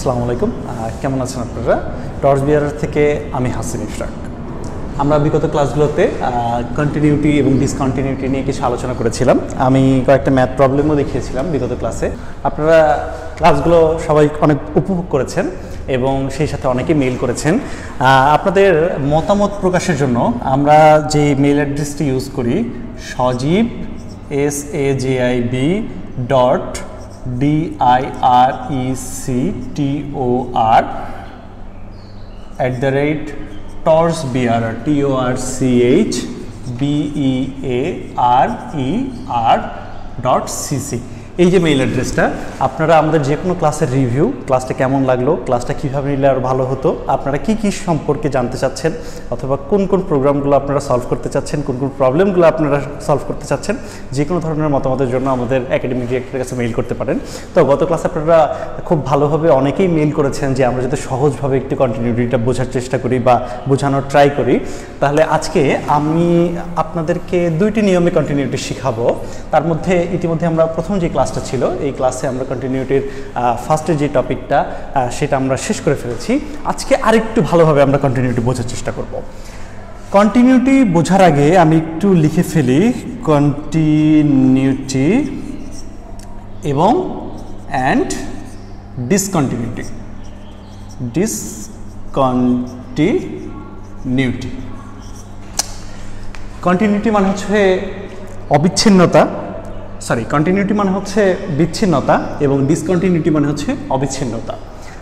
আসসালামু আলাইকুম, কেমন আছেন আপনারা? টর্চ বিয়ারার থেকে আমি হাসিন ইশরাক। আমরা বিগত ক্লাসগুলোতে কন্টিনিউটি এবং ডিসকন্টিনিউটি নিয়ে কিছু আলোচনা করেছিলাম। আমি কয়েকটা ম্যাথ প্রবলেমও দেখিয়েছিলাম বিগত ক্লাসে। আপনারা ক্লাসগুলো সবাই অনেক উপভোগ করেছেন এবং সেই সাথে অনেকে মেইল করেছেন। আপনাদের মতামত প্রকাশের জন্য আমরা যে মেইল অ্যাড্রেসটি ইউজ করি সজীব SAJIB.DIRECTORSBEAR.cc এই যে মেইল অ্যাড্রেসটা, আপনারা আমাদের যে কোনো ক্লাসের রিভিউ, ক্লাসটা কেমন লাগলো, ক্লাসটা কীভাবে নিলে আরও ভালো হতো, আপনারা কী কী সম্পর্কে জানতে চাচ্ছেন, অথবা কোন কোন প্রোগ্রামগুলো আপনারা সলভ করতে চাচ্ছেন, কোন কোন প্রবলেমগুলো আপনারা সলভ করতে চাচ্ছেন, যে কোনো ধরনের মতামতের জন্য আমাদের একাডেমিক ডিরেক্টরের কাছে মেইল করতে পারেন। তো গত ক্লাসে আপনারা খুব ভালোভাবে অনেকেই মেইল করেছেন যে আমরা যাতে সহজভাবে একটু কন্টিনিউটিটা বোঝার চেষ্টা করি বা বোঝানোর ট্রাই করি। তাহলে আজকে আমি আপনাদেরকে দুইটি নিয়মে কন্টিনিউটি শেখাবো। তার মধ্যে ইতিমধ্যে আমরা প্রথম যে ক্লাসটা ছিল, এই ক্লাসে আমরা কন্টিনিউটির ফার্স্টের যে টপিকটা সেটা আমরা শেষ করে ফেলেছি। আজকে আরেকটু ভালোভাবে আমরা কন্টিনিউটি বোঝার চেষ্টা করব। কন্টিনিউটি বোঝার আগে আমি একটু লিখে ফেলি কন্টিনিউটি এবং অ্যান্ড ডিসকন্টিনিউটি। কন্টিনিউটি মানে হচ্ছে অবিচ্ছিন্নতা, কন্টিনিউটি মানে হচ্ছে বিচ্ছিন্নতা এবং ডিসকন্টিনিউটি মানে হচ্ছে অবিচ্ছিন্নতা।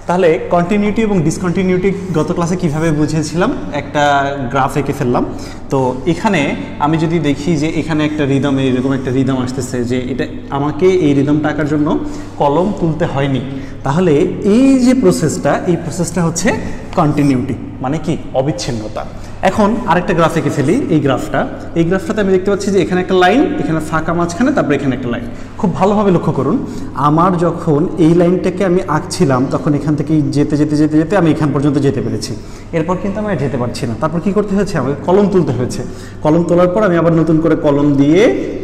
তাহলে কন্টিনিউটি এবং ডিসকন্টিনিউটি গত ক্লাসে কিভাবে বুঝিয়েছিলাম, একটা গ্রাফ এঁকে ফেললাম। তো এখানে আমি যদি দেখি যে এখানে একটা রিদম, এরকম একটা রিদম আসতেছে, যে এটা আমাকে এই রিদমটা আঁকার জন্য কলম তুলতে হয়নি, তাহলে এই যে প্রসেসটা, এই প্রসেসটা হচ্ছে কন্টিনিউটি, মানে কি অবিচ্ছিন্নতা। এখন আরেকটা গ্রাফ এঁকে ফেলি। এই গ্রাফটাতে আমি দেখতে পাচ্ছি যে এখানে একটা লাইন, এখানে ফাঁকা মাঝখানে, তারপরে এখানে একটা লাইন। খুব ভালোভাবে লক্ষ্য করুন, আমার যখন এই লাইনটাকে আমি আঁকছিলাম তখন এখান থেকে যেতে যেতে যেতে যেতে আমি এখান পর্যন্ত যেতে পেরেছি। এরপর কিন্তু আমি যেতে পারছি না। তারপর কি করতে হয়েছে, আমাকে কলম তুলতে হয়েছে। কলম তোলার পর আমি আবার নতুন করে কলম দিয়ে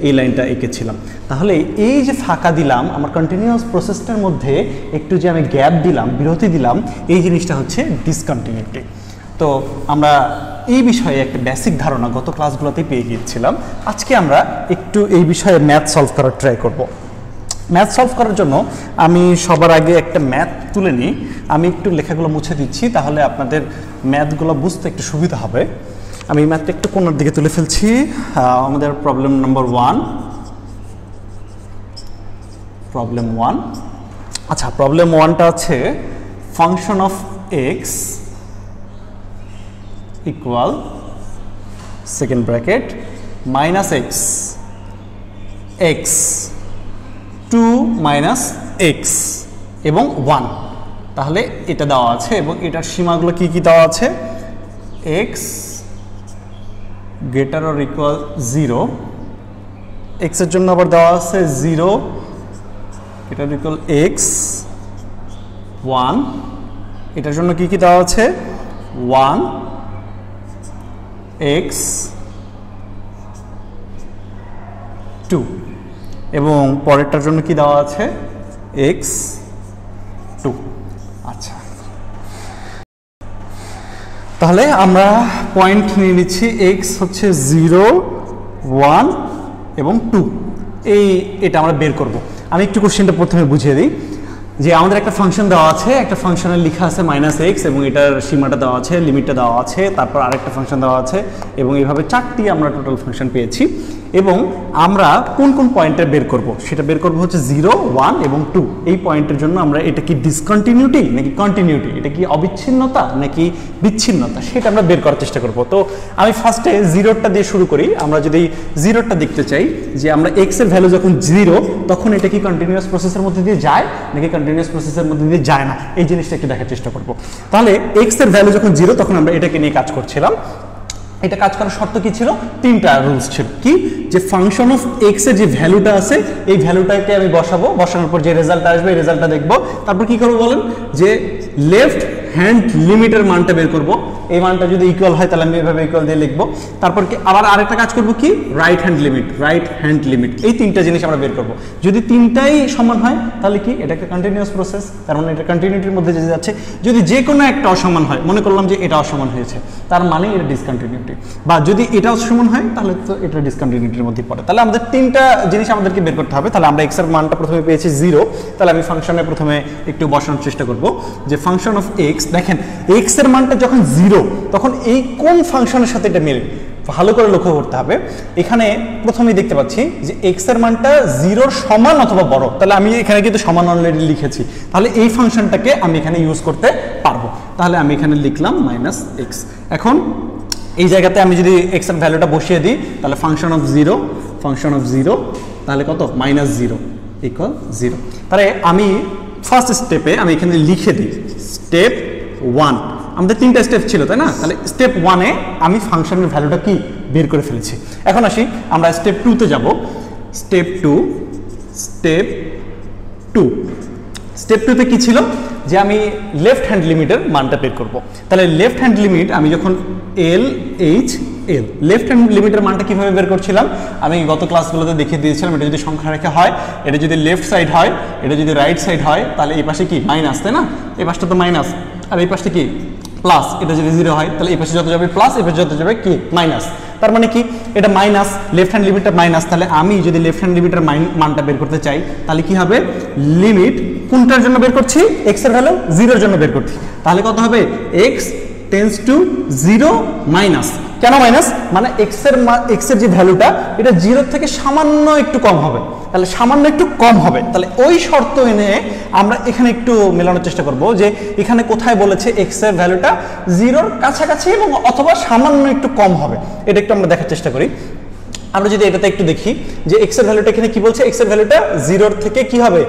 এই লাইনটা এঁকেছিলাম। তাহলে এই যে ফাঁকা দিলাম, আমার কন্টিনিউয়াস প্রসেসটার মধ্যে একটু যে আমি গ্যাপ দিলাম, বিরতি দিলাম, এই জিনিসটা হচ্ছে ডিসকন্টিনিউটি। তো আমরা এই বিষয়ে একটা বেসিক ধারণা গত ক্লাসগুলোতেই পেয়ে গিয়েছিলাম। আজকে আমরা একটু এই বিষয়ে ম্যাথ সলভ করার ট্রাই করব। ম্যাথ সলভ করার জন্য আমি সবার আগে একটা ম্যাথ তুলে নিই। আমি একটু লেখাগুলো মুছে দিচ্ছি, তাহলে আপনাদের ম্যাথগুলো বুঝতে একটু সুবিধা হবে। আমি ম্যাথটা একটু কোণার দিকে তুলে ফেলছি। আমাদের প্রবলেম নাম্বার 1। আচ্ছা, প্রবলেম 1টা আছে function of x equal second bracket minus x 2 minus x এবং 1। তাহলে এটা দেওয়া আছে এবং এটার সীমাগুলো কি কি দেওয়া আছে, x greater or equal 0, x এর জন্য আবার দেওয়া আছে 0 greater or equal x 1, এটার জন্য কি কি দেওয়া আছে 1 x 2 এবং পরেরটার জন্য কি দেওয়া আছে x 2। আচ্ছা, তাহলে আমরা পয়েন্ট নিয়ে নিচ্ছি, x হচ্ছে 0 1 এবং 2। এটা আমরা বের করব। আমি একটু কোশ্চেনটা প্রথমে বুঝিয়ে দিই যে আমাদের একটা ফাংশন দেওয়া আছে, একটা ফাংশনের লেখা আছে -x এবং এটার সীমাটা দেওয়া আছে, লিমিটটা দেওয়া আছে, তারপর আরেকটা ফাংশন দেওয়া আছে এবং এইভাবে 4টি আমরা টোটাল ফাংশন পেয়েছি। এবং আমরা কোন কোন পয়েন্টে বের করব, সেটা বের করব হচ্ছে 0 1 এবং 2। এই পয়েন্টের জন্য আমরা এটা কি ডিসকন্টিনিউটি নাকি কন্টিনিউটি, এটা কি অবিচ্ছিন্নতা নাকি বিচ্ছিন্নতা, সেটা আমরা বের করার চেষ্টা করব। তো আমি ফার্স্টে 0টা দিয়ে শুরু করি। আমরা যদি 0টা দেখতে চাই যে আমরা x এর ভ্যালু যখন 0, তখন এটা কি কন্টিনিউয়াস প্রসেসের মধ্যে দিয়ে যায় নাকি কন্টিনিউয়াস প্রসেসের মধ্যে দিয়ে যায় না, এই জিনিসটা একটু দেখার চেষ্টা করব। তাহলে x এর ভ্যালু যখন 0, তখন আমরা এটাকে নিয়ে কাজ করছিলাম। এটা কাজ করার শর্ত কি ছিল, 3টা রুলস ছিল। কি, যে ফাংশন অফ এক্স এর যে ভ্যালুটা আছে, এই ভ্যালুটাকে আমি বসাবো, বসানোর পর যে রেজাল্ট আসবে এই রেজাল্টটা দেখব। তারপর কি করব বলেন, যে লেফট হ্যান্ড লিমিটের মানটা বের করব। এই মানটা যদি ইকুয়াল হয় তাহলে আমি এভাবে ইকুয়াল দিয়ে লিখবো। তারপর কি আবার আরেকটা কাজ করব কি, রাইট হ্যান্ড লিমিট, এই তিনটা জিনিস আমরা বের করব। যদি তিনটাই সমান হয় তাহলে কি এটা একটা কন্টিনিউয়াস প্রসেস, তার মানে এটা কন্টিনিউটির মধ্যে যেতে যাচ্ছে। যদি যে কোনো একটা অসমান হয়, মনে করলাম যে এটা অসমান হয়েছে, তার মানে এটা ডিসকন্টিনিউটি, বা যদি এটা অসমান হয় তাহলে তো এটা ডিসকন্টিনিউটির মধ্যে পড়ে। তাহলে আমাদের তিনটা জিনিস আমাদেরকে বের করতে হবে। তাহলে আমরা এক্স এর মানটা প্রথমে পেয়েছি 0, তাহলে আমি ফাংশনে প্রথমে একটু বসানোর চেষ্টা করব যে ফাংশন অফ এক্স। দেখেন এক্স এর মানটা যখন 0 তখন এই কোন ফাংশনের সাথে এটা মিলে, ভালো করে লক্ষ্য করতে হবে। এখানে প্রথমেই দেখতে পাচ্ছি যে এক্স এর মানটা 0 সমান অথবা বড়, তাহলে আমি এখানে কিন্তু সমান অলরেডি লিখেছি, তাহলে এই ফাংশনটাকে আমি এখানে ইউজ করতে পারবো। তাহলে আমি এখানে লিখলাম -x। এখন এই জায়গাতে আমি যদি এক্স এর ভ্যালুটা বসিয়ে দিই তাহলে ফাংশন অফ 0 তাহলে কত, -0 = 0। তাহলে আমি ফার্স্ট স্টেপে আমি এখানে লিখে দিই স্টেপ 1, আমাদের তিনটা স্টেপ ছিল তাই না, তাহলে স্টেপ 1-এ আমি ফাংশনের ভ্যালুটা কি বের করে ফেলেছি। এখন আসি আমরা স্টেপ 2-তে যাব। স্টেপ 2-তে কি ছিল যে আমি লেফট হ্যান্ড লিমিটের মানটা বের করব। তাহলে লেফট হ্যান্ড লিমিট আমি যখন L লেফট হ্যান্ড লিমিটের মানটা কিভাবে বের করছিলাম আমি গত ক্লাসগুলোতে দেখিয়ে দিয়েছিলাম। এটা যদি সংখ্যা রেখা হয়, এটা যদি লেফট সাইড হয়, এটা যদি রাইট সাইড হয়, তাহলে এই পাশে কি মাইনাস, তাই না, এই পাশটা তো মাইনাস, আর এই পাশটা কি প্লাস। এটা যদি 0 হয় তাহলে এই পাশে যত যাবে প্লাস, এই পাশে যত যাবে কি মাইনাস। তার মানে কি এটা মাইনাস, লেফট হ্যান্ড লিমিটটা মাইনাস। তাহলে আমি যদি লেফট হ্যান্ড লিমিটের মানটা বের করতে চাই তাহলে কি হবে, লিমিট কোনটার জন্য বের করছি, এক্স এর ভ্যালু 0 এর জন্য বের করছি। তাহলে কত হবে, x টেন্ডস টু 0 মাইনাস। কেন মাইনাস, মানে এক্স এর যে ভ্যালুটা এটা 0 থেকে সামান্য একটু কম হবে, তাহলে সামান্য একটু কম হবে। তাহলে ওই শর্ত এনে আমরা এখানে একটু মেলানোর চেষ্টা করব যে এখানে কোথায় বলেছে এক্স এর ভ্যালুটা 0-র কাছাকাছি এবং অথবা সামান্য একটু কম হবে, এটা একটু আমরা দেখার চেষ্টা করি। আমরা যদি এটাতে একটু দেখি যে এক্স এর ভ্যালুটা এখানে কি বলছে, এক্স এর ভ্যালুটা 0-র থেকে কি হবে,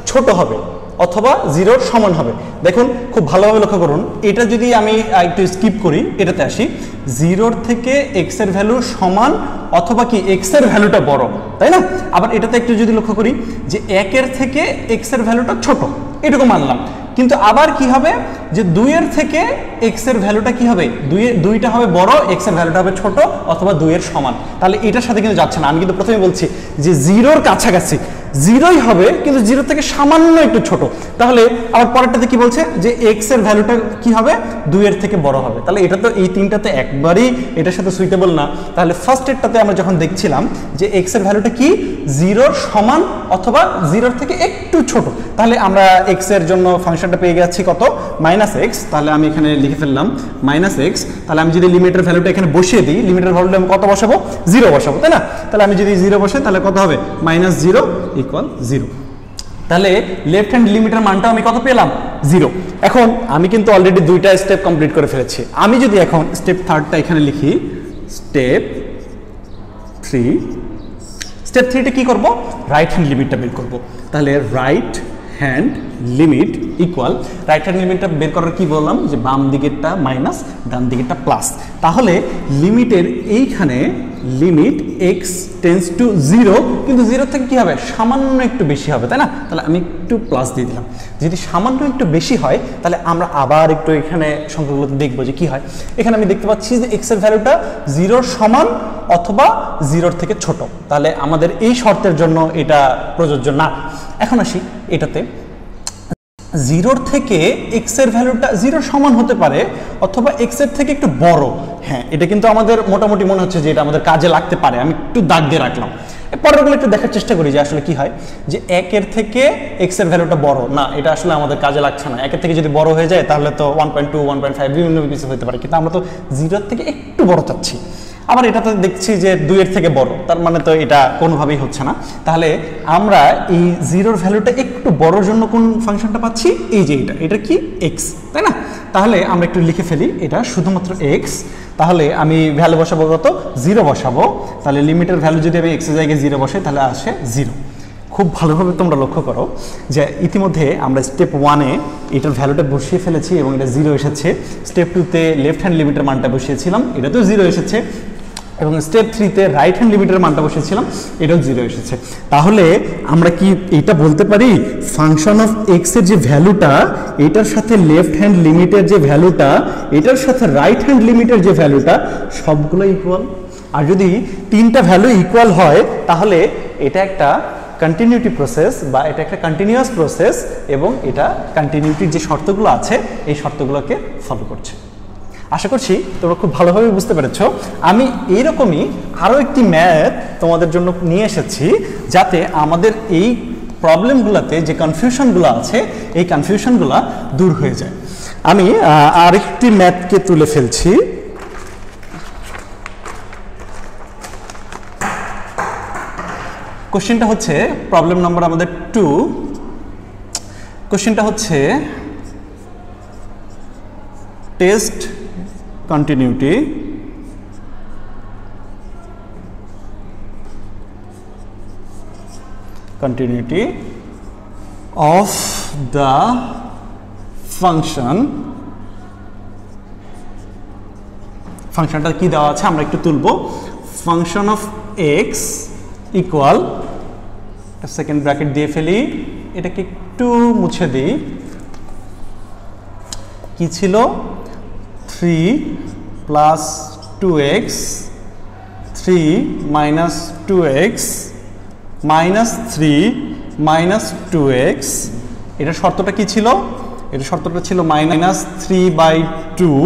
ছোট হবে অথবা 0-র সমান হবে। দেখুন খুব ভালোভাবে লক্ষ্য করুন, এটা যদি আমি একটু স্কিপ করি, এটাতে আসি 0-র থেকে এক্স এর ভ্যালু সমান অথবা কি এক্স এর ভ্যালুটা বড়, তাই না। আবার এটাতে একটু যদি লক্ষ্য করি যে 1-এর থেকে এক্স এর ভ্যালুটা ছোট, এটুকু মানলাম। কিন্তু আবার কি হবে যে 2-এর থেকে এক্স এর ভ্যালুটা কি হবে, 2টা হবে বড়, এক্স এর ভ্যালুটা হবে ছোট অথবা 2-এর সমান। তাহলে এটার সাথে কিন্তু যাচ্ছে না। আমি কিন্তু প্রথমে বলছি যে 0-র কাছাকাছি, 0-ই হবে কিন্তু 0 থেকে সামান্য একটু ছোট। তাহলে আবার পরেরটাতে কি বলছে যে এক্স এর ভ্যালুটা কি হবে, 2-এর থেকে বড় হবে। তাহলে এটা তো এই তিনটাতে একবারই এটার সাথে সুইটেবল না। তাহলে ফার্স্ট এরটাতে আমরা যখন দেখছিলাম যে এক্স এর ভ্যালুটা কি 0-র সমান অথবা 0-র থেকে একটু ছোট, তাহলে আমরা এক্স এর জন্য ফাংশনটা পেয়ে গেছি কত, -x। তাহলে আমি এখানে লিখে ফেললাম -x। তাহলে আমি যদি লিমিটের ভ্যালুটা এখানে বসিয়ে দিই, লিমিটের ভ্যালুটা আমি কত বসাবো, 0 বসাবো, তাই না। তাহলে আমি যদি 0 বসাই তাহলে কত হবে, -0 = 0। তাহলে লেফট হ্যান্ড লিমিটের মানটা আমি কত পেলাম, 0। এখন আমি কিন্তু অলরেডি 2টা স্টেপ কমপ্লিট করে ফেলেছি। আমি যদি এখন স্টেপ 3টা এখানে লিখি, স্টেপ 3টা কি করব, রাইট হ্যান্ড লিমিটটা বের করব। তাহলে right hand limit equal, right hand লিমিটটা বের করার কি বললাম যে বাম দিকেরটা মাইনাস, ডান দিকেরটা প্লাস। তাহলে লিমিটের এইখানে লিমিট x টেন্ডস টু 0, কিন্তু 0 থেকে কি হবে, সামান্য একটু বেশি হবে, তাই না। তাহলে আমি একটু প্লাস দিয়ে দিলাম। যদি সামান্য একটু বেশি হয় তাহলে আমরা আবার একটু এখানে সংখ্যাগুলোতে দেখবো যে কি হয়। এখানে আমি দেখতে পাচ্ছি যে x এর ভ্যালুটা 0-র সমান অথবা 0-র থেকে ছোট, তাহলে আমাদের এই শর্তের জন্য এটা প্রযোজ্য না। এখন আসি এটাতে, 0-র থেকে এক্স এর ভ্যালুটা 0-র সমান হতে পারে অথবা এক্স এর থেকে একটু বড়। হ্যাঁ, এটা কিন্তু আমাদের মোটামুটি মনে হচ্ছে যে এটা আমাদের কাজে লাগতে পারে। আমি একটু দাগ দিয়ে রাখলাম। পরেরগুলো একটু দেখার চেষ্টা করি যে আসলে কি হয়, যে 1-এর থেকে এক্স এর ভ্যালুটা বড় না, এটা আসলে আমাদের কাজে লাগছে না। 1-এর থেকে যদি বড় হয়ে যায় তাহলে তো 1.2, 1.5 বিভিন্ন কিছু হতে পারে, কিন্তু আমরা তো 0-এর থেকে একটু বড় চাচ্ছি। আবার এটা তো দেখছি যে 2-এর থেকে বড়, তার মানে তো এটা কোনোভাবেই হচ্ছে না। তাহলে আমরা এই 0-র ভ্যালুটা একটু বড়র জন্য কোন ফাংশনটা পাচ্ছি, এই যে এটা কি x, তাই না। তাহলে আমরা একটু লিখে ফেলি এটা শুধুমাত্র x। তাহলে আমি ভ্যালু বসাবো কত, 0 বসাবো। তাহলে লিমিটের ভ্যালু যদি আমি x এর জায়গায় 0 বসাই তাহলে আসে 0। খুব ভালোভাবে তোমরা লক্ষ্য করো যে ইতিমধ্যে আমরা স্টেপ 1-এ এটার ভ্যালুটা বসিয়ে ফেলেছি এবং এটা 0 এসেছে। স্টেপ 2-তে লেফট হ্যান্ড লিমিটের মানটা বসিয়েছিলাম, এটাতেও 0 এসেছে। এবং স্টেপ 3-তে রাইট হ্যান্ড লিমিটের মানটা বসিয়েছিলাম, এটাও 0 এসেছে। তাহলে আমরা কি এটা বলতে পারি ফাংশন অফ এক্স এর যে ভ্যালুটা এটার সাথে লেফট হ্যান্ড লিমিটের যে ভ্যালুটা এটার সাথে রাইট হ্যান্ড লিমিটের যে ভ্যালুটা সবগুলো ইকুয়াল? আর যদি 3টা ভ্যালু ইকুয়াল হয় তাহলে এটা একটা কন্টিনিউটি প্রসেস বা এটা একটা কন্টিনিউয়াস প্রসেস এবং এটা কন্টিনিউটির যে শর্তগুলো আছে এই শর্তগুলোকে ফলো করছে। আশা করছি তোমরা খুব ভালোভাবে বুঝতে পেরেছো। আমি এইরকমই আরও একটি ম্যাথ তোমাদের জন্য নিয়ে এসেছি যাতে আমাদের এই প্রবলেমগুলোতে যে কনফিউশনগুলো আছে এই কনফিউশনগুলো দূর হয়ে যায়। আমি আরেকটি ম্যাথকে তুলে ফেলছি। কোশ্চেনটা হচ্ছে প্রবলেম নাম্বার আমাদের 2। কোশ্চেনটা হচ্ছে টেস্ট continuity of the ফাংশনটা কি দেওয়া আছে আমরা একটু তুলবো। Function of x equal, second bracket দিয়ে ফেলি, এটাকে একটু মুছে দিই। কি ছিল? 3 plus 2x 3 minus 2x minus 3 minus 2x। এটা শর্তটা কি ছিল? এটা শর্তটা ছিল minus 3/2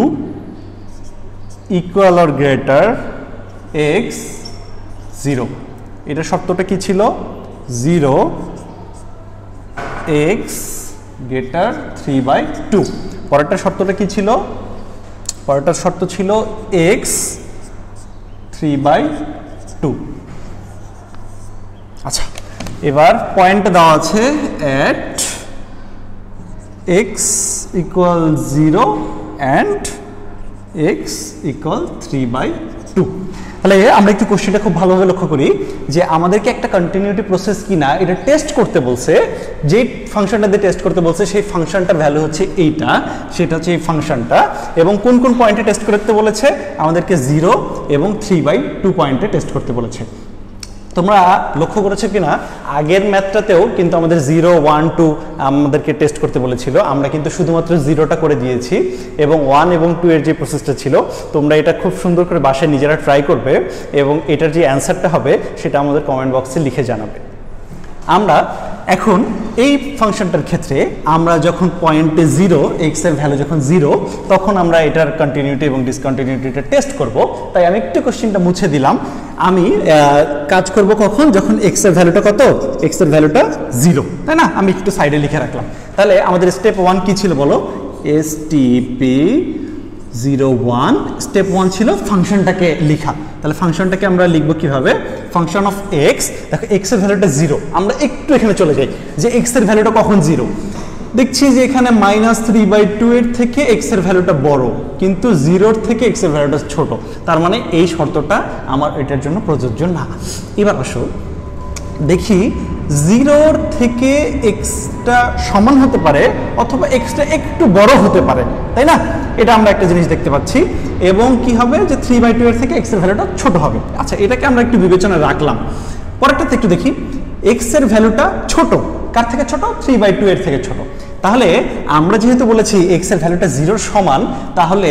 equal or greater x 0। এটা শর্তটা কি ছিল? 0 x greater 3/2। পরেরটা শর্তটা কি ছিল? পরেরটার শর্ত ছিল x 3/2। আচ্ছা, এবার পয়েন্টটা দেওয়া আছে at x equal 0 and x equal 3/2। তাহলে আমরা একটু কোশ্চেনটা খুব ভালোভাবে লক্ষ্য করি যে আমাদেরকে একটা কন্টিনিউটি প্রসেস কিনা এটা টেস্ট করতে বলছে। যে ফাংশনটা দিয়ে টেস্ট করতে বলছে সেই ফাংশনটার ভ্যালু হচ্ছে এইটা, সেটা হচ্ছে এই ফাংশনটা। এবং কোন কোন পয়েন্টে টেস্ট করতে বলেছে? আমাদেরকে 0 এবং 3/2 পয়েন্টে টেস্ট করতে বলেছে। তোমরা লক্ষ্য করেছো কিনা আগের ম্যাথটাতেও কিন্তু আমাদের 0, 1, 2 আমাদেরকে টেস্ট করতে বলেছিল, আমরা কিন্তু শুধুমাত্র 0টা করে দিয়েছি এবং 1 এবং 2 এর যে প্রসেসটা ছিল তোমরা এটা খুব সুন্দর করে বাসায় নিজেরা ট্রাই করবে এবং এটার যে অ্যান্সারটা হবে সেটা আমাদের কমেন্ট বক্সে লিখে জানাবে। আমরা এখন এই ফাংশনটার ক্ষেত্রে আমরা যখন পয়েন্টে 0 x এর ভ্যালু যখন 0 তখন আমরা এটার কন্টিনিউটি এবং ডিসকন্টিনিউটিটা টেস্ট করব। তাই আমি একটু কোশ্চেনটা মুছে দিলাম। আমি কাজ করব কখন? যখন x এর ভ্যালুটা কত? x এর ভ্যালুটা 0, তাই না? আমি একটু সাইডে লিখে রাখলাম। তাহলে আমাদের স্টেপ 1 কি ছিল বলো? STP 01 স্টেপ 1 ছিল ফাংশনটাকে লেখা। তাহলে ফাংশনটাকে আমরা লিখব কিভাবে? ফাংশন অফ এক্স, দেখো এক্স এর ভ্যালুটা 0। আমরা একটু এখানে চলে যাই যে এক্স এর ভ্যালুটা কখন 0। দেখছি যে এখানে -3/2 এর থেকে এক্স এর ভ্যালুটা বড়, কিন্তু 0 থেকে এক্স এর ভ্যালুটা ছোট। তার মানে এই শর্তটা আমার এটার জন্য প্রযোজ্য না। এবার আসো দেখি 0 থেকে এক্সটা সমান হতে পারে অথবা এক্সটা একটু বড় হতে পারে, তাই না? এটা আমরা একটা জিনিস দেখতে পাচ্ছি। এবং কি হবে যে 3/2 এর থেকে এক্স এর ভ্যালুটা ছোট হবে। আচ্ছা, এটাকে আমরা একটু বিবেচনায় রাখলাম। পরেরটাতে একটু দেখি, এক্স এর ভ্যালুটা ছোট, কার থেকে ছোট? 3/2 এর থেকে ছোট। তাহলে আমরা যেহেতু বলেছি এক্স এর ভ্যালুটা 0 সমান, তাহলে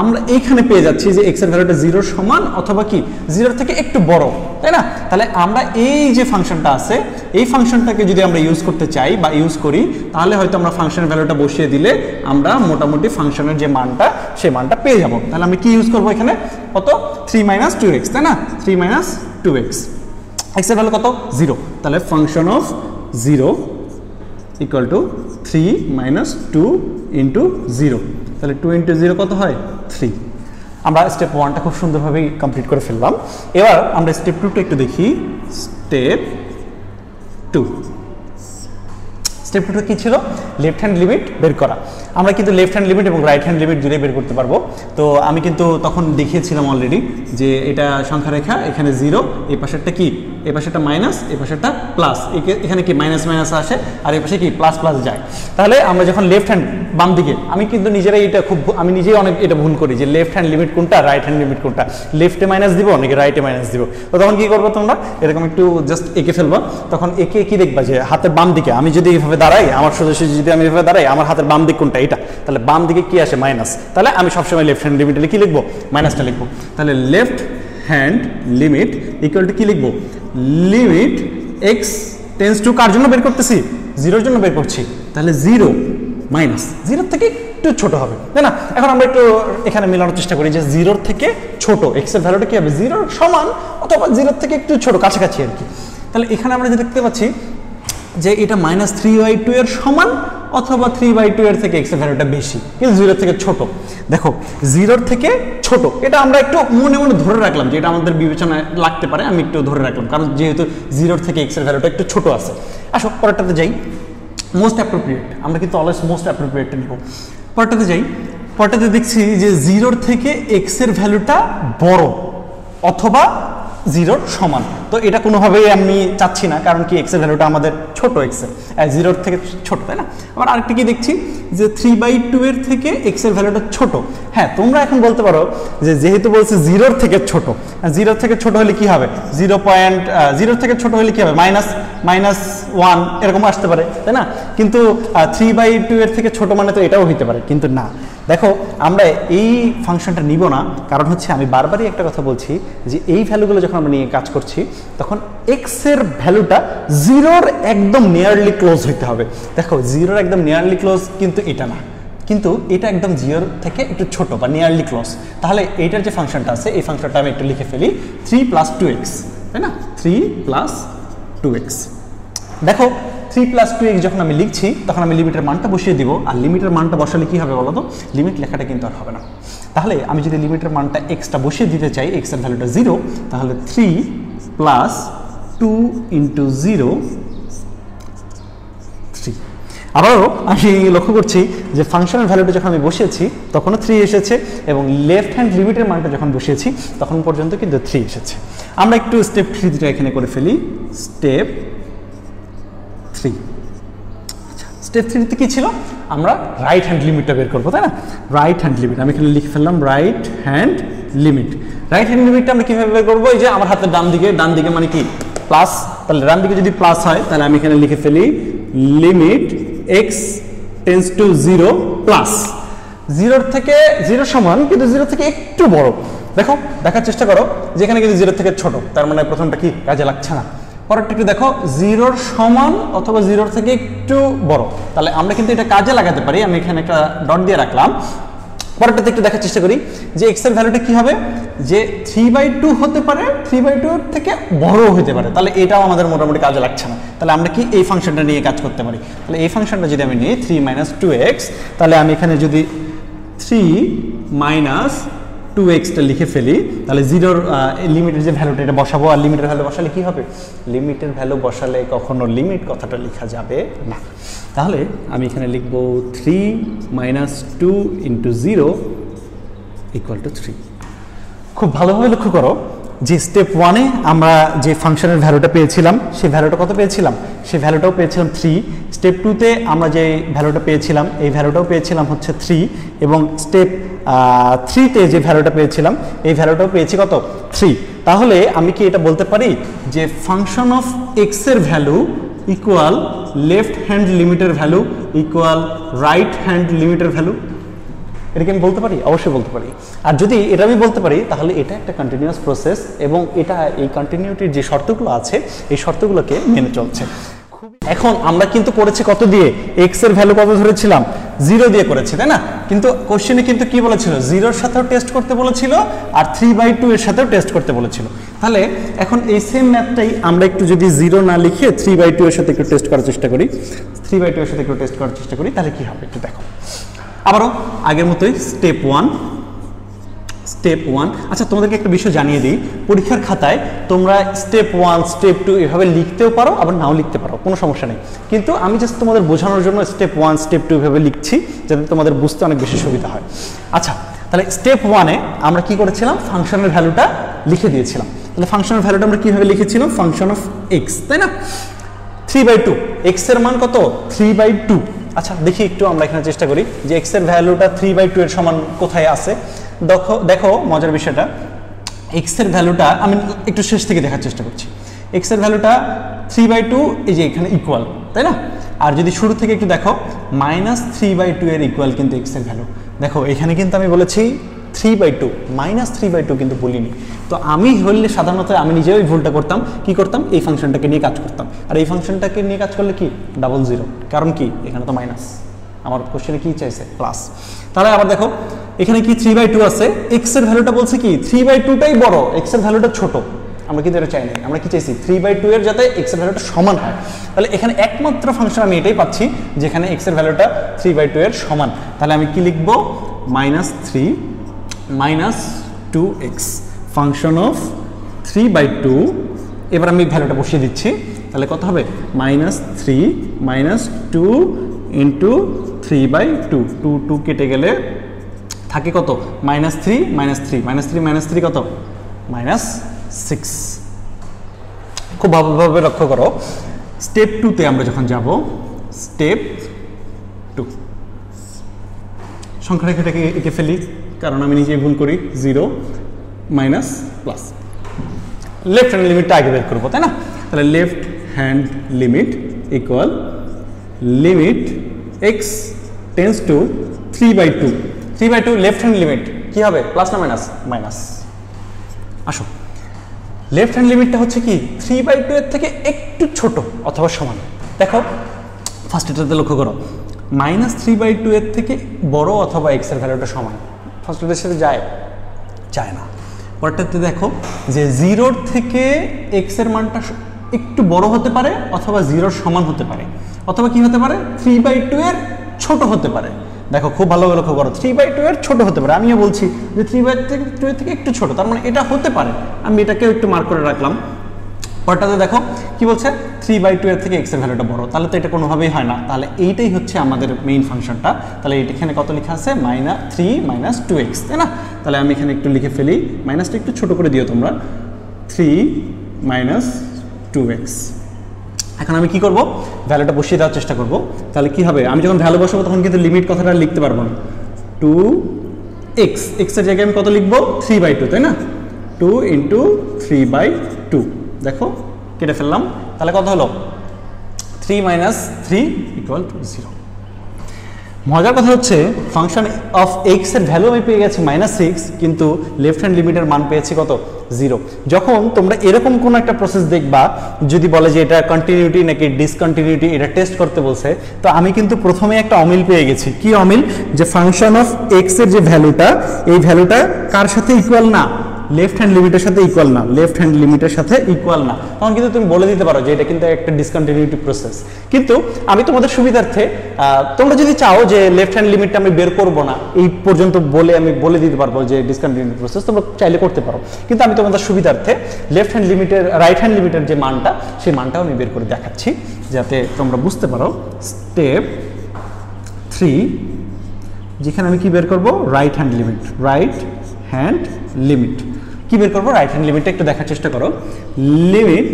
আমরা এইখানে পেয়ে যাচ্ছি যে এক্স এর ভ্যালুটা 0 সমান অথবা কি 0 থেকে একটু বড়, তাই না? তাহলে আমরা এই যে ফাংশনটা আছে এই ফাংশনটাকে যদি আমরা ইউজ করতে চাই বা ইউজ করি তাহলে হয়তো আমরা ফাংশনের ভ্যালুটা বসিয়ে দিলে আমরা মোটামুটি ফাংশনের যে মানটা সেই মানটা পেয়ে যাব। তাহলে আমরা কি ইউজ করবো এখানে? কত? 3 - 2x, তাই না? 3 - 2x। এক্স এর ভ্যালু কত? 0। তাহলে ফাংশন অফ 0 ইকুয়াল টু 3 - 2 × 0। তাহলে 2 × 0 কত হয়? 3। আমরা স্টেপ 1টা খুব সুন্দরভাবে কমপ্লিট করে ফেললাম। এবার আমরা স্টেপ 2টা একটু দেখি। স্টেপ 2 কি ছিল? লেফট হ্যান্ড লিমিট বের করা। আমরা কিন্তু লেফট হ্যান্ড লিমিট এবং রাইট হ্যান্ড লিমিট দুটোই বের করতে পারবো। তো আমি কিন্তু তখন দেখিয়েছিলাম অলরেডি যে এটা সংখ্যা রেখা, এখানে 0, এই পাশেরটা কি এই পাশেটা মাইনাস, এই পাশেটা প্লাস, এখানে কি মাইনাস মাইনাস আসে আর এই পাশে কি প্লাস প্লাস যায়। তাহলে আমরা যখন লেফট হ্যান্ড বাম দিকে, আমি কিন্তু নিজেরাই এটা আমি নিজেই অনেক এটা ভুল করি যে লেফট হ্যান্ড লিমিট কোনটা, রাইট হ্যান্ড লিমিট কোনটা, লেফটে মাইনাস দিব নাকি রাইটে মাইনাস দিব। তো তখন কি করবো তোমরা এরকম একটু জাস্ট এঁকে ফেলবো, তখন এঁকে কি দেখবা যে হাতের বাম দিকে আমি যদি এইভাবে দাঁড়াই, আমার সোজাসুজি যদি আমি এইভাবে দাঁড়াই, আমার হাতের বাম দিক কোনটা, এটা, তাহলে বাম দিকে কি আসে মাইনাস, তাহলে আমি সবসময় লেফট হ্যান্ড লিমিটে কি লিখবো, মাইনাসটা লিখবো। তাহলে left hand limit equal to কি লিখবো, লিমিট এক্স টেন্স টু কার জন্য বের করতেছি, জিরোর জন্য বের করছি, তাহলে জিরো মাইনাস জিরোর থেকে একটু ছোট হবে, তাই না। এখন আমরা একটু এখানে মেলানোর চেষ্টা করি যে জিরোর থেকে ছোট এক্স এর ভ্যালুটা কি হবে, জিরোর সমান অথবা জিরোর থেকে একটু ছোট, কাছাকাছি আর কি। তাহলে এখানে আমরা যে দেখতে পাচ্ছি যে এটা -3/2 এর সমান অথবা 3/2 এর থেকে এক্স এর ভ্যালুটা বেশি, কিন্তু জিরোর থেকে ছোট। দেখো জিরোর থেকে ছোট, এটা আমরা একটু মনে মনে ধরে রাখলাম যে এটা আমাদের বিবেচনায় লাগতে পারে, আমি একটু ধরে রাখলাম, কারণ যেহেতু জিরোর থেকে এক্স এর ভ্যালুটা একটু ছোট আছে। আসো পরেরটাতে যাই, মোস্ট অ্যাপ্রোপ্রিয়েট, আমরা কিন্তু অলওয়েজ মোস্ট অ্যাপ্রোপ্রিয়েটটা নিব। পরেরটাতে যাই, পরেরটাতে দেখছি যে জিরোর থেকে এক্স এর ভ্যালুটা বড় অথবা জিরোর সমান। তো এটা কোনোভাবেই আমি চাচ্ছি না, কারণ কি এক্স এর ভ্যালুটা আমাদের ছোট, এক্স এর জিরোর থেকে ছোট, তাই না। আবার আরেকটা কি দেখছি যে 3/2 এর থেকে এক্স এর ভ্যালুটা ছোট। হ্যাঁ, তোমরা এখন বলতে পারো যে যেহেতু বলছে জিরোর থেকে ছোট, জিরোর থেকে ছোট হলে কি হবে, 0.0 থেকে ছোট হলে কি হবে, -1 এরকম আসতে পারে, তাই না। কিন্তু 3/2 এর থেকে ছোট মানে তো এটাও হইতে পারে, কিন্তু না। দেখো আমরা এই ফাংশনটা নিব না, কারণ হচ্ছে আমি বারবারই একটা কথা বলছি যে এই ভ্যালুগুলো যখন আমরা নিয়ে কাজ করছি তখন এক্স এর ভ্যালুটা জিরোর একদম নিয়ারলি ক্লোজ হইতে হবে। দেখো জিরোর একদম নিয়ারলি ক্লোজ কিন্তু এটা না, কিন্তু এটা একদম জিরোর থেকে একটু ছোট বা নিয়ারলি ক্লোজ। তাহলে এইটার যে ফাংশনটা আছে এই ফাংশনটা আমি একটু লিখে ফেলি, 3 + 2x, তাই না, 3 + 2x। দেখো 3 + 2x যখন আমি লিখছি তখন আমি লিমিটের মানটা বসিয়ে দিব, আর লিমিটের মানটা বসালে কি হবে বলো তো, লিমিট লেখাটা কিন্তু আর হবে না। তাহলে আমি যদি লিমিটের মানটা এক্সটা বসিয়ে দিতে চাই, এক্স এর ভ্যালুটা 0, তাহলে 3 + 2 × 0 3। আবারও আমি লক্ষ্য করছি যে ফাংশনের ভ্যালুটা যখন আমি বসিয়েছি তখনও 3 এসেছে, এবং লেফট হ্যান্ড লিমিটের মানটা যখন বসিয়েছি তখন পর্যন্ত কিন্তু 3 এসেছে। আমরা একটু স্টেপ 3টা এখানে করে ফেলি, স্টেপ 3। স্টেপ 3তে কি ছিল, আমরা রাইট হ্যান্ড লিমিটটা বের করবো, তাই না। রাইট হ্যান্ড লিমিট আমি এখানে লিখে ফেললাম, right hand limit. Right hand লিমিটটা আমরা কিভাবে বের করবো, এই যে আমার হাতের ডান দিকে মানে কি প্লাস, তাহলে ডান দিকে যদি প্লাস হয় তাহলে আমি এখানে লিখে ফেলি limit x tends to 0 plus, জিরোর থেকে জিরো সমান কিন্তু জিরো থেকে একটু বড়। দেখো দেখার চেষ্টা করো যেখানে কিন্তু জিরোর থেকে ছোট, তার মানে প্রথমটা কি কাজে লাগছে না। পরেরটা একটু দেখো, জিরোর সমান অথবা জিরোর থেকে একটু বড়, তাহলে আমরা কিন্তু এটা কাজে লাগাতে পারি। আমি এখানে একটা ডট দিয়ে রাখলাম। পরেরটাতে একটু দেখার চেষ্টা করি যে এক্স এর ভ্যালুটা কি হবে, যে 3/2 হতে পারে, 3/2 এর থেকে বড় হতে পারে, তাহলে এটাও আমাদের মোটামুটি কাজে লাগছে না। তাহলে আমরা কি এই ফাংশনটা নিয়ে কাজ করতে পারি। তাহলে এই ফাংশনটা যদি আমি নিই 3 - 2x, তাহলে আমি এখানে যদি 3 - 2xটা লিখে ফেলি, তাহলে জিরোর লিমিটের যে ভ্যালুটা এটা বসাবো, আর লিমিটের ভ্যালু বসালে কি হবে, লিমিটের ভ্যালু বসালে কখনো লিমিট কথাটা লেখা যাবে না। তাহলে আমি এখানে লিখব 3 - 2 × 0 = 3। খুব ভালোভাবে লক্ষ্য করো যে স্টেপ 1-এ আমরা যে ফাংশনের ভ্যালুটা পেয়েছিলাম সেই ভ্যালুটা কত পেয়েছিলাম, সেই ভ্যালুটাও পেয়েছিলাম 3। স্টেপ 2-তে আমরা যে ভ্যালুটা পেয়েছিলাম এই ভ্যালুটাও পেয়েছিলাম হচ্ছে 3, এবং স্টেপ 3-তে যে ভ্যালুটা পেয়েছিলাম এই ভ্যালুটাও পেয়েছি কত, 3। তাহলে আমি কি এটা বলতে পারি যে ফাংশন অফ এক্স এর ভ্যালু ইকুয়াল লেফট হ্যান্ড লিমিটের ভ্যালু ইকুয়াল রাইট হ্যান্ড লিমিটের ভ্যালু? এটা কি আমি বলতে পারি? অবশ্যই বলতে পারি। আর যদি এটা আমি বলতে পারি তাহলে এটা একটা কন্টিনিউয়াস প্রসেস, এবং এটা এই কন্টিনিউটির যে শর্তগুলো আছে এই শর্তগুলোকে মেনে চলছে। এখন আমরা কিন্তু করেছি কত দিয়ে, এক্স এর ভ্যালু কত ধরেছিলাম, 0 দিয়ে করেছি, তাই না। কিন্তু কোশ্চেনে কিন্তু কি বলেছিল, 0-র সাথেও টেস্ট করতে বলেছিল আর 3/2 এর সাথেও টেস্ট করতে বলেছিল। তাহলে এখন এই সেম ম্যাথটাই আমরা একটু যদি 0 না লিখে 3/2 এর সাথে একটু টেস্ট করার চেষ্টা করি, 3/2 এর সাথে একটু টেস্ট করার চেষ্টা করি, তাহলে কি হবে একটু দেখো। আবারও আগের মতোই স্টেপ 1। আচ্ছা, তোমাদেরকে একটা বিষয় জানিয়ে দিই, পরীক্ষার খাতায় তোমরা স্টেপ 1 স্টেপ 2 এভাবে লিখতেও পারো, আবার নাও লিখতে পারো, কোনো সমস্যা নেই। কিন্তু আমি জাস্ট তোমাদের বোঝানোর জন্য স্টেপ 1 স্টেপ 2 এভাবে লিখছি যাতে তোমাদের বুঝতে অনেক বেশি সুবিধা হয়। আচ্ছা, তাহলে স্টেপ 1-এ আমরা কি করেছিলাম, ফাংশনের ভ্যালুটা লিখে দিয়েছিলাম। তাহলে ফাংশনের ভ্যালুটা আমরা কিভাবে লিখেছিলাম, ফাংশন অফ এক্স, তাই না? 3/2, এক্স এর মান কত, 3/2। আচ্ছা দেখি একটু আমরা এখানে চেষ্টা করি যে এক্স এর ভ্যালুটা 3/2 এর সমান কোথায় আছে। দেখো মজার বিষয়টা, এক্স এর ভ্যালুটা আমি একটু শেষ থেকে দেখার চেষ্টা করছি। এক্স এর ভ্যালুটা 3/2 এই যে এখানে ইকুয়াল, তাই না? আর যদি শুরু থেকে একটু দেখো -3/2 এর ইকুয়াল কিন্তু এক্স এর ভ্যালু। দেখো এখানে কিন্তু আমি বলেছি 3/2, -3/2 কিন্তু বলিনি। তো আমি হলে সাধারণত আমি নিজেও এই ভুলটা করতাম, কি করতাম, এই ফাংশনটাকে নিয়ে কাজ করতাম। আর এই ফাংশনটাকে নিয়ে কাজ করলে কি 00, কারণ কি এখানে তো মাইনাস, আমার কোশ্চেনে কি চাইছে প্লাস। তাহলে আবার দেখো এখানে কি 3/2 আছে, এক্স এর ভ্যালুটা বলছে কি 3/2টাই বড়, এক্স এর ভ্যালুটা ছোট। আমরা কিন্তু এটা চাই না, আমরা কি চাইছি 3/2 এর যাতে এক্স এর ভ্যালুটা সমান হয়। তাহলে এখানে একমাত্র ফাংশন আমি এটাই পাচ্ছি যেখানে এক্স এর ভ্যালুটা 3/2 এর সমান। তাহলে আমি কি লিখবো, -3 - 2x ফাংশন অফ 3/2। এবার আমি ভ্যালুটা বসিয়ে দিচ্ছি, তাহলে কত হবে, -3 - 2 ইন্টু 3/2, 2 কেটে গেলে থাকে কত, -3 - 3 কত, -6। খুব ভালোভাবে লক্ষ্য করো, স্টেপ 2তে আমরা যখন যাব, স্টেপ 2 সংখ্যা রেখাটাকে এঁকে ফেলি, কারণ আমি নিজেই ভুল করি, 0 মাইনাস প্লাস। লেফট হ্যান্ড লিমিটটা আগে বের করবো, তাই না? তাহলে left hand limit equal limit x tends to 3/2, 3/2 left hand limit কি হবে, প্লাস না মাইনাস, মাইনাস। আসো লেফট হ্যান্ড লিমিটটা হচ্ছে কি 3/2 এর থেকে একটু ছোট অথবা সমান। দেখো ফার্স্ট এটাতে লক্ষ্য করো, -3/2 এর থেকে বড় অথবা এক্স এর ভ্যালুটা সমান। ফার্স্ট এটার সাথে যায় না। পরেরটাতে দেখো যে 0 থেকে এক্স এর মানটা একটু বড় হতে পারে অথবা 0 সমান হতে পারে, অথবা কি হতে পারে 3/2 এর ছোট হতে পারে। দেখো খুব ভালো লক্ষ্য করো, 3/2 এর ছোট হতে পারে। আমিও বলছি যে 3/2 এর থেকে একটু ছোট, তার মানে এটা হতে পারে, আমি এটাকেও একটু মার্ক করে রাখলাম। পরটাতে দেখো কি বলছে, 3/2 এর থেকে এক্স এর ভ্যালুটা বড়, তাহলে তো এটা কোনোভাবেই হয় না। তাহলে এইটাই হচ্ছে আমাদের মেইন ফাংশনটা। তাহলে এখানে কত লেখা আছে, -3 - 2x, তাই না? তাহলে আমি এখানে একটু লিখে ফেলি, মাইনাসটা একটু ছোট করে দিও তোমরা, 3 - 2x। এখন আমি কি করব, ভ্যালুটা বসিয়ে দেওয়ার চেষ্টা করব। তাহলে কি হবে, আমি যখন ভ্যালু বসাবো তখন কিন্তু লিমিট কথাটা লিখতে পারবো না। 2x, এক্স এর জায়গায় আমি কত লিখবো, 3/2, তাই না? 2 ইন্টু 3/2, দেখো কেটে ফেললাম। তাহলে কত হলো, 3 - 3 = 0। মজার কথা হচ্ছে ফাংশন অফ এক্স এর ভ্যালু আমি পেয়ে গেছি -6, কিন্তু লেফট হ্যান্ড লিমিটের মান পেয়েছি কত, 0। যখন তোমরা এরকম কোন একটা প্রসেস দেখবা, যদি বলে যে এটা কন্টিনিউটি নাকি ডিসকন্টিনিউটি, এটা টেস্ট করতে বলছে, তো আমি কিন্তু প্রথমে একটা অমিল পেয়ে গেছি। কি অমিল, যে ফাংশন অফ এক্স এর যে ভ্যালুটা, এই ভ্যালুটা কার সাথে ইকুয়াল না, লেফট হ্যান্ড লিমিটের সাথে ইকুয়াল না, লেফট হ্যান্ড লিমিটের সাথে ইকুয়াল না। তখন কিন্তু তুমি বলে দিতে পারো যে এটা কিন্তু একটা ডিসকন্টিনিউটি প্রসেস। কিন্তু আমি তোমাদের সুবিধার্থে, তোমরা যদি চাও যে লেফট হ্যান্ড লিমিটটা আমি বের করবো না এই পর্যন্ত বলে, আমি বলে দিতে পারবো যে ডিসকন্টিনিউটি প্রসেস, তোমরা চাইলে করতে পারো। কিন্তু আমি তোমাদের সুবিধার্থে লেফট হ্যান্ড লিমিটের, রাইট হ্যান্ড লিমিটের যে মানটা, সেই মানটাও আমি বের করে দেখাচ্ছি যাতে তোমরা বুঝতে পারো। স্টেপ 3, যেখানে আমি কি বের করবো, right hand limit, right hand limit কি বের করবো, রাইট হ্যান্ড লিমিটটা একটু দেখার চেষ্টা করো। Limit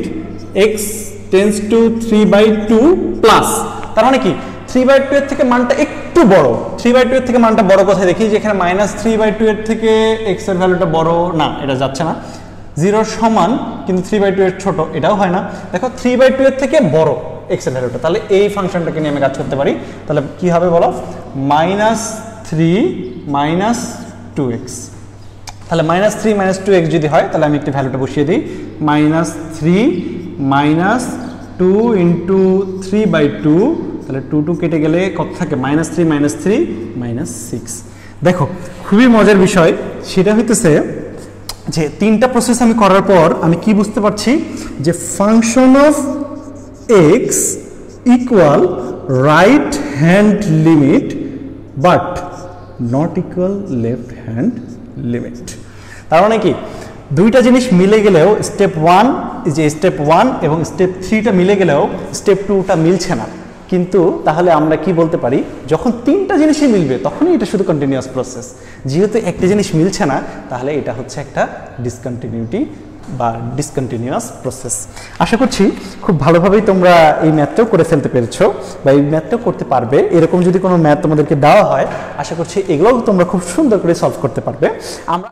x tends to 3/2 plus, তার মানে কি 3/2 এর থেকে মানটা একটু বড়। 3/2 এর থেকে মানটা বড় কোথায় দেখি, যেখানে -3/2 এর থেকে এক্স এর ভ্যালুটা বড় না, এটা যাচ্ছে না। 0 সমান কিন্তু 3/2 এর ছোট, এটাও হয় না। দেখো 3/2 এর থেকে বড় এক্স এর ভ্যালুটা, তাহলে এই ফাংশনটাকে নিয়ে আমি কাজ করতে পারি। তাহলে কি হবে বলো, -3 - 2x। তাহলে -3 - 2x যদি হয়, তাহলে আমি একটি ভ্যালুটা বসিয়ে দিই, -3 - 2 ইন্টু 3/2, তাহলে 2 কেটে গেলে কত থাকে, -3 - 3 -6। দেখো খুবই মজার বিষয়, সেটা হইতেছে যে তিনটা প্রসেস আমি করার পর আমি কি বুঝতে পারছি, যে function of x equal right hand limit but not equal left hand limit. তার মানে কি দুইটা জিনিস মিলে গেলেও স্টেপ 1, যে স্টেপ 1 এবং স্টেপ 3টা মিলে গেলেও স্টেপ 2টা মিলছে না। কিন্তু তাহলে আমরা কি বলতে পারি, যখন তিনটা জিনিসই মিলবে তখনই এটা শুধু কন্টিনিউয়াস প্রসেস। যেহেতু একটা জিনিস মিলছে না, তাহলে এটা হচ্ছে একটা ডিসকন্টিনিউটি বা ডিসকন্টিনিউয়াস প্রসেস। আশা করছি খুব ভালোভাবেই তোমরা এই ম্যাথটাও করে ফেলতে পেরেছো বা এই ম্যাথটাও করতে পারবে। এরকম যদি কোনো ম্যাথ তোমাদেরকে দেওয়া হয়, আশা করছি এগুলোও তোমরা খুব সুন্দর করে সলভ করতে পারবে। আমরা